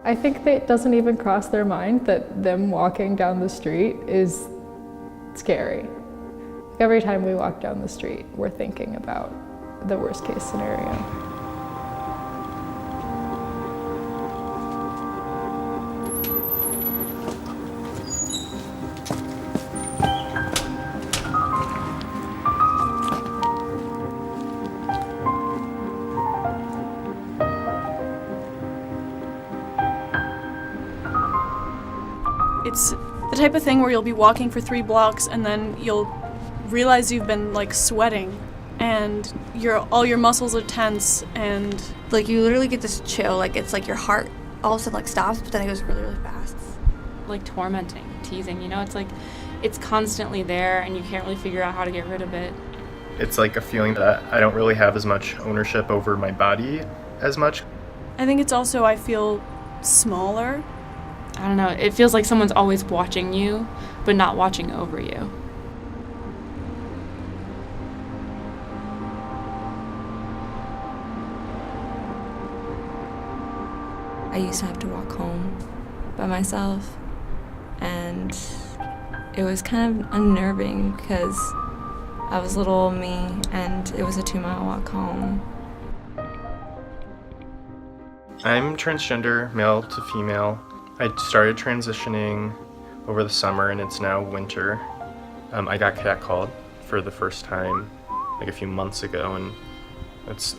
I think that it doesn't even cross their mind that them walking down the street is scary. Every time we walk down the street, we're thinking about the worst case scenario. It's the type of thing where you'll be walking for 3 blocks and then you'll realize you've been like sweating and all your muscles are tense and like you literally get this chill, like it's like your heart all of a sudden like stops, but then it goes really, really fast. Like tormenting, teasing, you know, it's like it's constantly there and you can't really figure out how to get rid of it. It's like a feeling that I don't really have as much ownership over my body as much. I think it's also I feel smaller. I don't know, it feels like someone's always watching you, but not watching over you. I used to have to walk home by myself, and it was kind of unnerving because I was little old me, and it was a 2-mile walk home. I'm transgender, male to female. I started transitioning over the summer and it's now winter. I got catcalled for the first time like a few months ago, and it's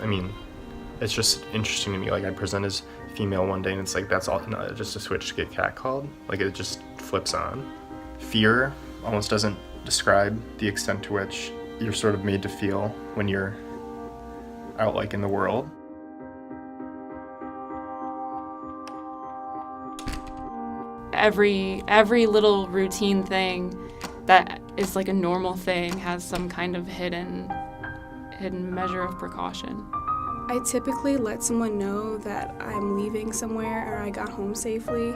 just interesting to me. Like I present as female one day and it's like that's all just a switch to get catcalled. Like it just flips on. Fear almost doesn't describe the extent to which you're sort of made to feel when you're out like in the world. Every little routine thing that is like a normal thing has some kind of hidden measure of precaution. I typically let someone know that I'm leaving somewhere or I got home safely.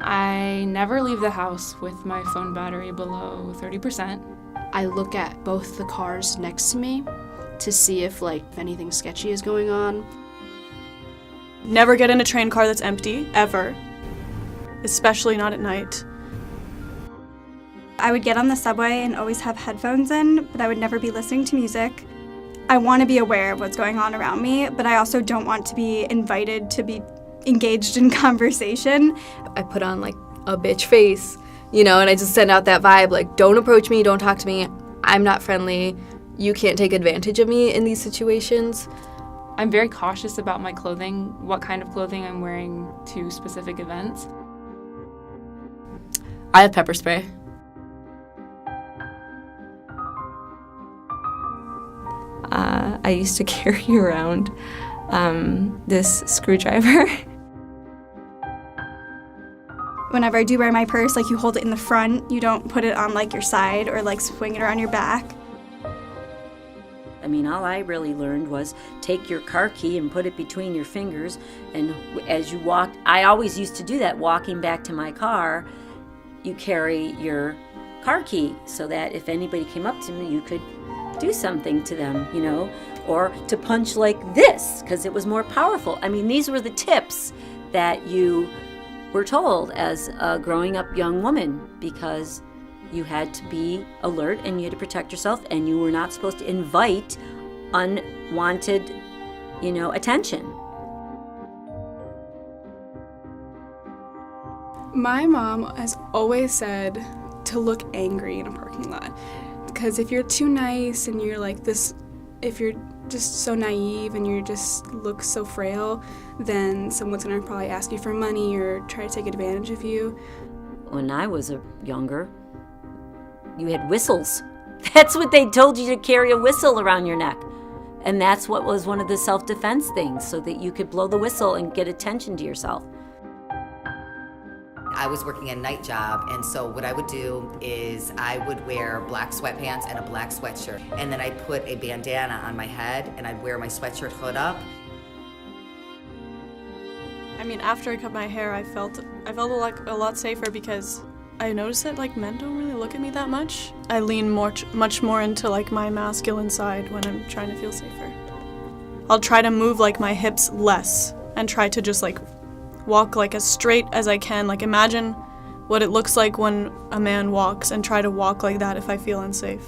I never leave the house with my phone battery below 30%. I look at both the cars next to me to see if anything sketchy is going on. Never get in a train car that's empty, ever. Especially not at night. I would get on the subway and always have headphones in, but I would never be listening to music. I want to be aware of what's going on around me, but I also don't want to be invited to be engaged in conversation. I put on a bitch face, and I just send out that vibe, don't approach me, don't talk to me, I'm not friendly, you can't take advantage of me in these situations. I'm very cautious about my clothing, what kind of clothing I'm wearing to specific events. I have pepper spray. I used to carry around this screwdriver. Whenever I do wear my purse, you hold it in the front, you don't put it on your side or swing it around your back. All I really learned was take your car key and put it between your fingers, and as you walk, I always used to do that, walking back to my car, you carry your car key so that if anybody came up to me, you could do something to them, or to punch like this, because it was more powerful. These were the tips that you were told as a growing up young woman, because you had to be alert and you had to protect yourself, and you were not supposed to invite unwanted, attention. My mom has always said to look angry in a parking lot, because if you're too nice and you're if you're just so naive and you just look so frail, then someone's gonna probably ask you for money or try to take advantage of you. When I was younger, you had whistles. That's what they told you, to carry a whistle around your neck. And that's what was one of the self-defense things, so that you could blow the whistle and get attention to yourself. I was working a night job, and so what I would do is I would wear black sweatpants and a black sweatshirt, and then I'd put a bandana on my head and I'd wear my sweatshirt hood up. After I cut my hair, I felt a lot safer, because I noticed that men don't really look at me that much. I lean much more into my masculine side when I'm trying to feel safer. I'll try to move my hips less and try to just like walk like as straight as I can. Like imagine what it looks like when a man walks and try to walk like that if I feel unsafe.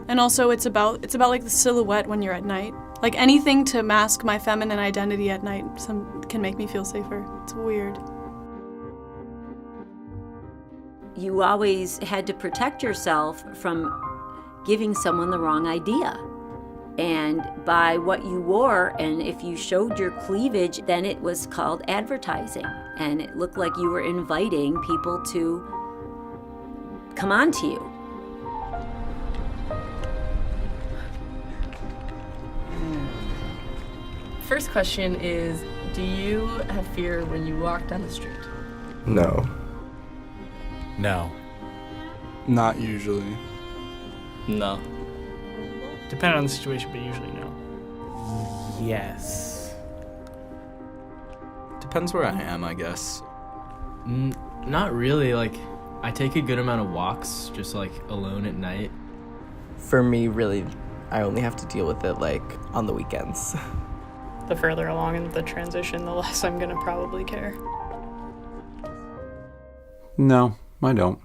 And also it's about like the silhouette when you're at night. Like anything to mask my feminine identity at night can make me feel safer. It's weird. You always had to protect yourself from giving someone the wrong idea. And by what you wore, and if you showed your cleavage, then it was called advertising. And it looked like you were inviting people to come on to you. First question is, do you have fear when you walk down the street? No. No. Not usually. No. Depending on the situation, but usually no. Yes. Depends where I am, I guess. Not really. Like, I take a good amount of walks just like alone at night. For me, really, I only have to deal with it like on the weekends. The further along in the transition, the less I'm gonna probably care. No, I don't.